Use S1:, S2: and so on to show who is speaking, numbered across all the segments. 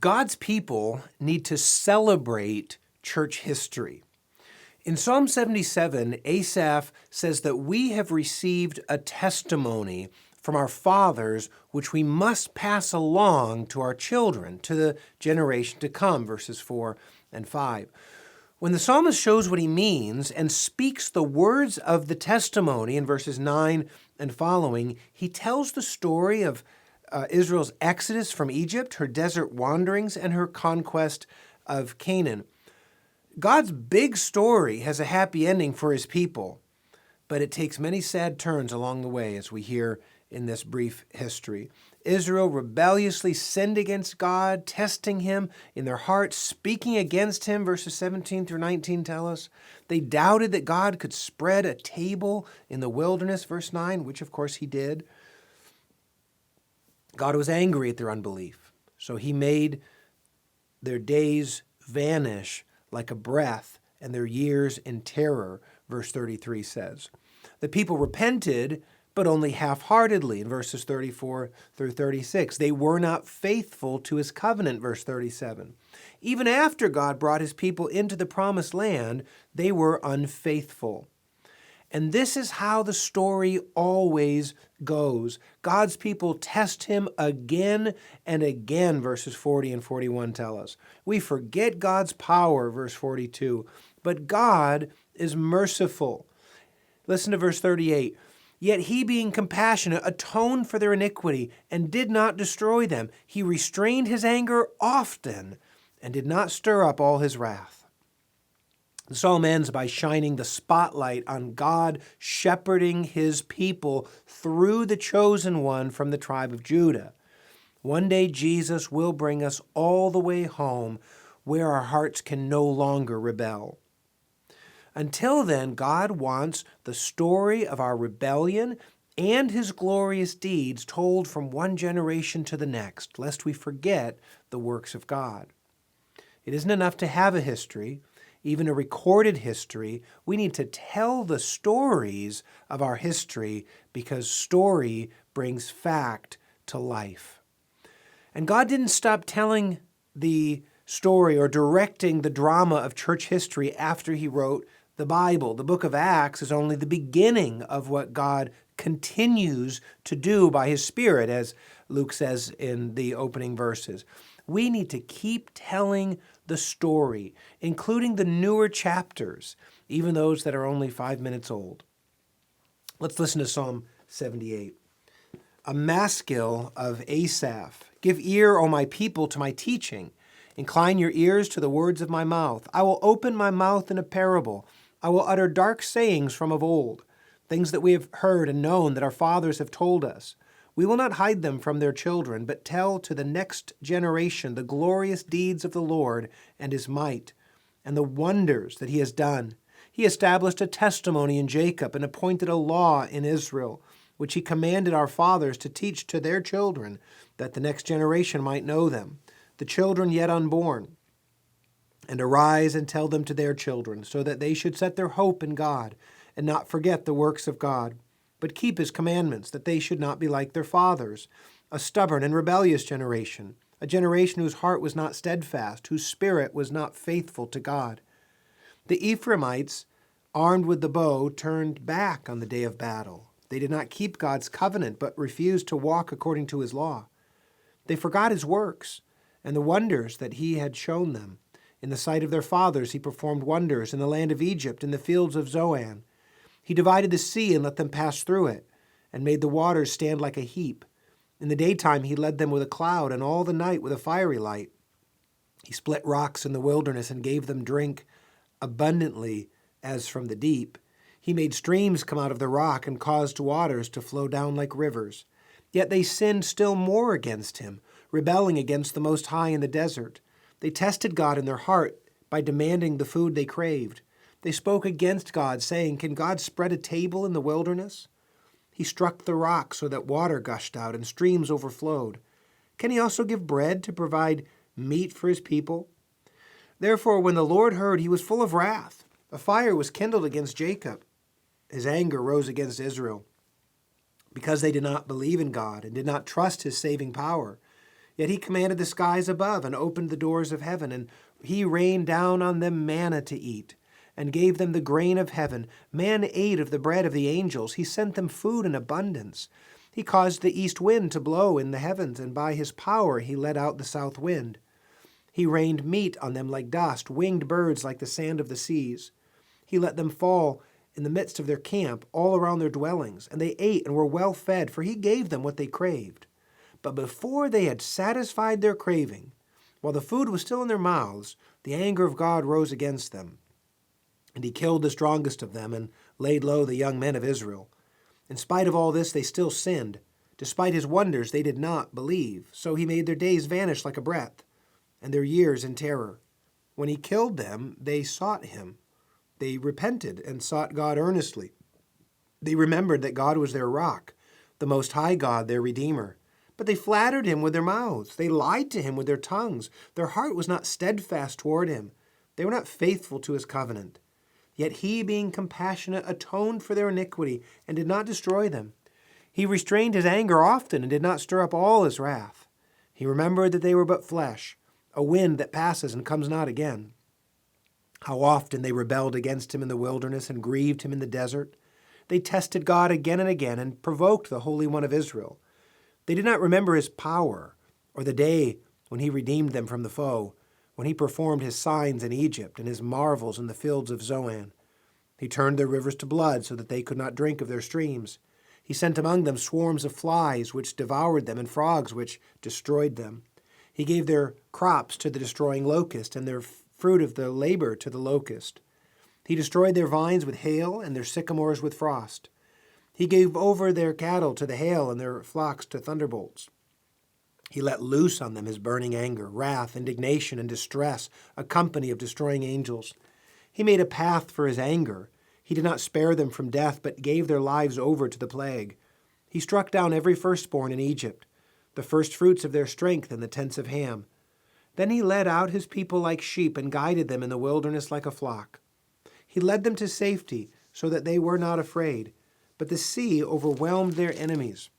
S1: God's people need to celebrate church history. In Psalm 77, Asaph says that we have received a testimony from our fathers, which we must pass along to our children, to the generation to come, verses 4 and 5. When the psalmist shows what he means and speaks the words of the testimony in verses 9 and following, he tells the story of Israel's exodus from Egypt, her desert wanderings, and her conquest of Canaan. God's big story has a happy ending for his people, but it takes many sad turns along the way, as we hear in this brief history. Israel rebelliously sinned against God, testing him in their hearts, speaking against him, verses 17 through 19 tell us. They doubted that God could spread a table in the wilderness, verse 9, which of course he did. God was angry at their unbelief, so he made their days vanish like a breath and their years in terror, verse 33 says. The people repented, but only half-heartedly, in verses 34 through 36. They were not faithful to his covenant, verse 37. Even after God brought his people into the promised land, they were unfaithful. And this is how the story always goes. God's people test him again and again, verses 40 and 41 tell us. We forget God's power, verse 42, but God is merciful. Listen to verse 38. Yet he, being compassionate, atoned for their iniquity and did not destroy them. He restrained his anger often and did not stir up all his wrath. The psalm ends by shining the spotlight on God shepherding his people through the chosen one from the tribe of Judah. One day Jesus will bring us all the way home where our hearts can no longer rebel. Until then, God wants the story of our rebellion and his glorious deeds told from one generation to the next, lest we forget the works of God. It isn't enough to have a history, even a recorded history. We need to tell the stories of our history because story brings fact to life. And God didn't stop telling the story or directing the drama of church history after he wrote the Bible. The book of Acts is only the beginning of what God continues to do by his Spirit, as Luke says in the opening verses. We need to keep telling the story, including the newer chapters, even those that are only 5 minutes old. Let's listen to Psalm 78. A maskil of Asaph. Give ear, O my people, to my teaching. Incline your ears to the words of my mouth. I will open my mouth in a parable. I will utter dark sayings from of old, things that we have heard and known that our fathers have told us. We will not hide them from their children, but tell to the next generation the glorious deeds of the Lord and his might, and the wonders that he has done. He established a testimony in Jacob and appointed a law in Israel, which he commanded our fathers to teach to their children, that the next generation might know them, the children yet unborn, and arise and tell them to their children, so that they should set their hope in God and not forget the works of God, but keep his commandments, that they should not be like their fathers, a stubborn and rebellious generation, a generation whose heart was not steadfast, whose spirit was not faithful to God. The Ephraimites, armed with the bow, turned back on the day of battle. They did not keep God's covenant, but refused to walk according to his law. They forgot his works and the wonders that he had shown them. In the sight of their fathers he performed wonders in the land of Egypt, in the fields of Zoan. He divided the sea and let them pass through it, and made the waters stand like a heap. In the daytime he led them with a cloud, and all the night with a fiery light. He split rocks in the wilderness and gave them drink abundantly as from the deep. He made streams come out of the rock and caused waters to flow down like rivers. Yet they sinned still more against him, rebelling against the Most High in the desert. They tested God in their heart by demanding the food they craved. They spoke against God, saying, "Can God spread a table in the wilderness?" He struck the rock so that water gushed out and streams overflowed. Can he also give bread to provide meat for his people? Therefore, when the Lord heard, he was full of wrath. A fire was kindled against Jacob. His anger rose against Israel, because they did not believe in God and did not trust his saving power. Yet he commanded the skies above and opened the doors of heaven, and he rained down on them manna to eat, and gave them the grain of heaven. Man ate of the bread of the angels. He sent them food in abundance. He caused the east wind to blow in the heavens, and by his power he let out the south wind. He rained meat on them like dust, winged birds like the sand of the seas. He let them fall in the midst of their camp, all around their dwellings, and they ate and were well fed, for he gave them what they craved. But before they had satisfied their craving, while the food was still in their mouths, the anger of God rose against them. And he killed the strongest of them and laid low the young men of Israel. In spite of all this, they still sinned. Despite his wonders, they did not believe. So he made their days vanish like a breath, and their years in terror. When he killed them, they sought him. They repented and sought God earnestly. They remembered that God was their rock, the Most High God, their Redeemer. But they flattered him with their mouths. They lied to him with their tongues. Their heart was not steadfast toward him. They were not faithful to his covenant. Yet he, being compassionate, atoned for their iniquity and did not destroy them. He restrained his anger often and did not stir up all his wrath. He remembered that they were but flesh, a wind that passes and comes not again. How often they rebelled against him in the wilderness and grieved him in the desert. They tested God again and again and provoked the Holy One of Israel. They did not remember his power or the day when he redeemed them from the foe, when he performed his signs in Egypt and his marvels in the fields of Zoan. He turned their rivers to blood so that they could not drink of their streams. He sent among them swarms of flies which devoured them and frogs which destroyed them. He gave their crops to the destroying locust and their fruit of the labor to the locust. He destroyed their vines with hail and their sycamores with frost. He gave over their cattle to the hail and their flocks to thunderbolts. He let loose on them his burning anger, wrath, indignation, and distress, a company of destroying angels. He made a path for his anger. He did not spare them from death, but gave their lives over to the plague. He struck down every firstborn in Egypt, the firstfruits of their strength in the tents of Ham. Then he led out his people like sheep and guided them in the wilderness like a flock. He led them to safety so that they were not afraid, but the sea overwhelmed their enemies.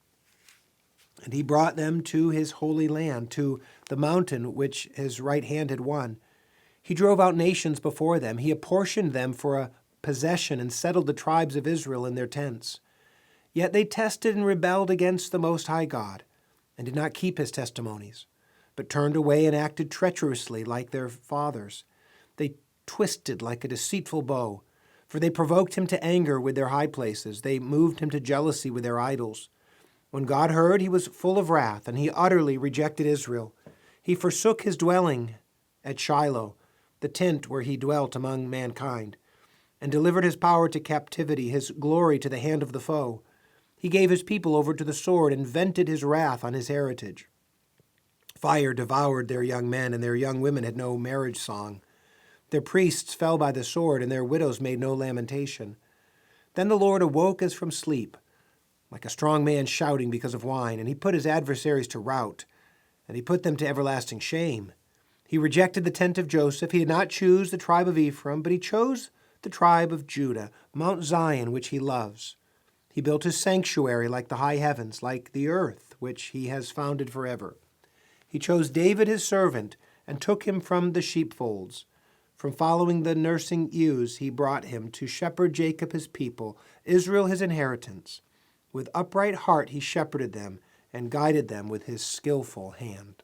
S1: And he brought them to his holy land, to the mountain which his right hand had won. He drove out nations before them. He apportioned them for a possession and settled the tribes of Israel in their tents. Yet they tested and rebelled against the Most High God, and did not keep his testimonies, but turned away and acted treacherously like their fathers. They twisted like a deceitful bow, for they provoked him to anger with their high places. They moved him to jealousy with their idols. When God heard, he was full of wrath, and he utterly rejected Israel. He forsook his dwelling at Shiloh, the tent where he dwelt among mankind, and delivered his power to captivity, his glory to the hand of the foe. He gave his people over to the sword and vented his wrath on his heritage. Fire devoured their young men, and their young women had no marriage song. Their priests fell by the sword, and their widows made no lamentation. Then the Lord awoke as from sleep, like a strong man shouting because of wine, and he put his adversaries to rout, and he put them to everlasting shame. He rejected the tent of Joseph. He did not choose the tribe of Ephraim, but he chose the tribe of Judah, Mount Zion, which he loves. He built his sanctuary like the high heavens, like the earth, which he has founded forever. He chose David his servant, and took him from the sheepfolds. From following the nursing ewes, he brought him to shepherd Jacob his people, Israel his inheritance. With upright heart he shepherded them, and guided them with his skillful hand.